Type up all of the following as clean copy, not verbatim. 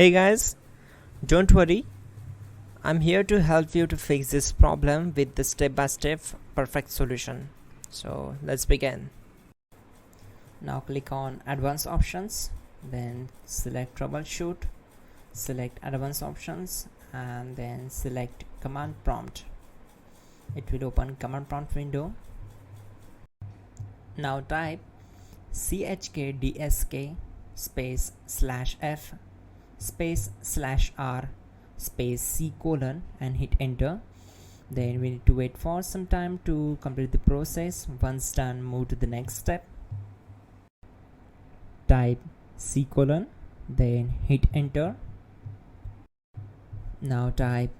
Hey guys, don't worry, I'm here to help you to fix this problem with the step-by-step perfect solution. So let's begin. Now click on advanced options, then select troubleshoot, select advanced options, and then select command prompt. It will open command prompt window. Now type chkdsk space /f space /r space c colon and hit enter. Then we need to wait for some time to complete the process. Once done, move to the next step. Type c colon, then hit enter. Now type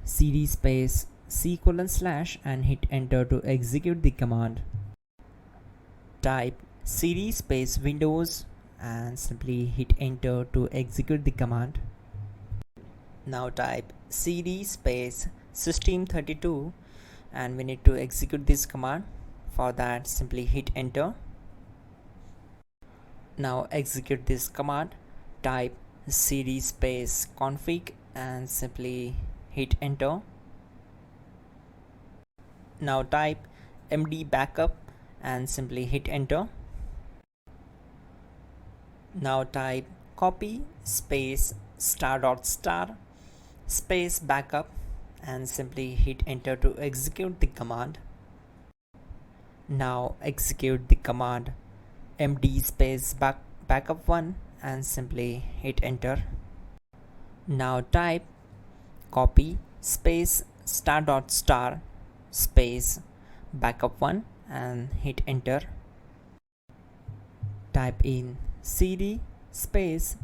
cd space c colon / and hit enter to execute the command. Type cd space windows and simply hit enter to execute the command. Now type cd space system32 and we need to execute this command. For that, simply hit enter. Now execute this command. Type cd space config and simply hit enter. Now type md backup and simply hit enter. Now type copy space ** space backup and simply hit enter to execute the command. Now execute the command md space backup1 and simply hit enter. Now type copy space ** space backup1 and hit enter. Type in cd space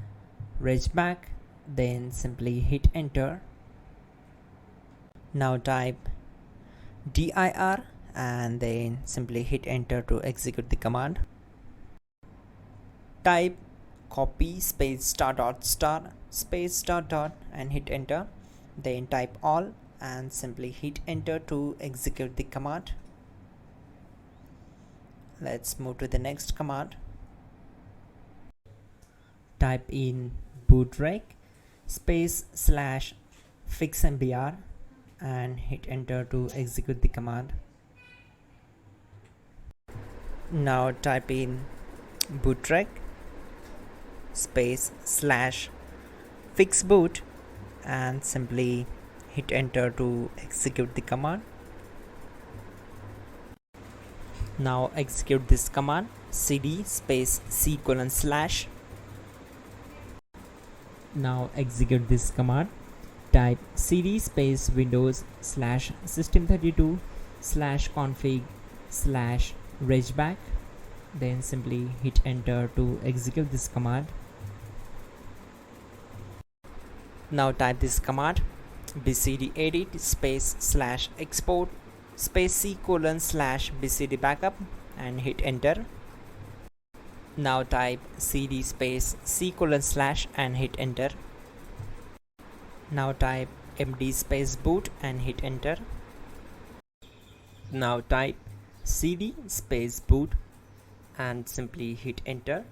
regback, then simply hit enter. Now type dir and then simply hit enter to execute the command. Type copy space ** space .. and hit enter. Then type all and simply hit enter to execute the command. Let's move to the next command. Type in bootrec space /fixmbr and hit enter to execute the command. Now type in bootrec space /fixboot and simply hit enter to execute the command. Now execute this command cd space c colon /. Now execute this command. Type cd space windows /system32 /config /regback, then simply hit enter to execute this command. Now type this command bcdedit space /export space c colon /bcd backup and hit enter. Now type cd space c colon / and hit enter. Now type md space boot and hit enter. Now type cd space boot and simply hit enter.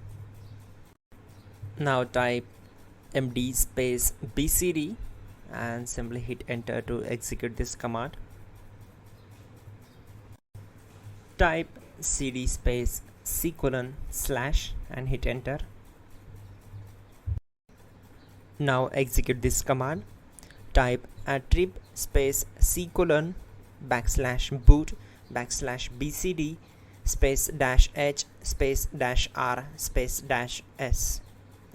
Now type md space bcd and simply hit enter to execute this command. Type cd space c colon / and hit enter. Now execute this command. Type attrib space c colon /boot /bcd space -h space -r space -s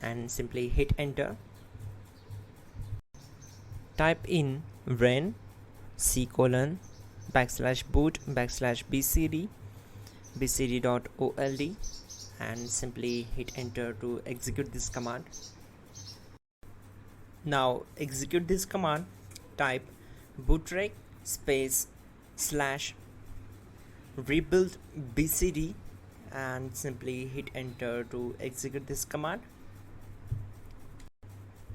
and simply hit enter. Type in ren c colon /boot /bcd bcd.old and simply hit enter to execute this command. Now execute this command. Type bootrec space /rebuildbcd and simply hit enter to execute this command.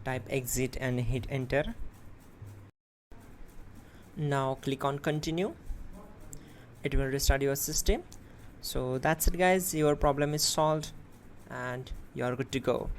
Type exit and hit enter. Now click on continue. It will restart your system. So that's it guys, your problem is solved and you're good to go.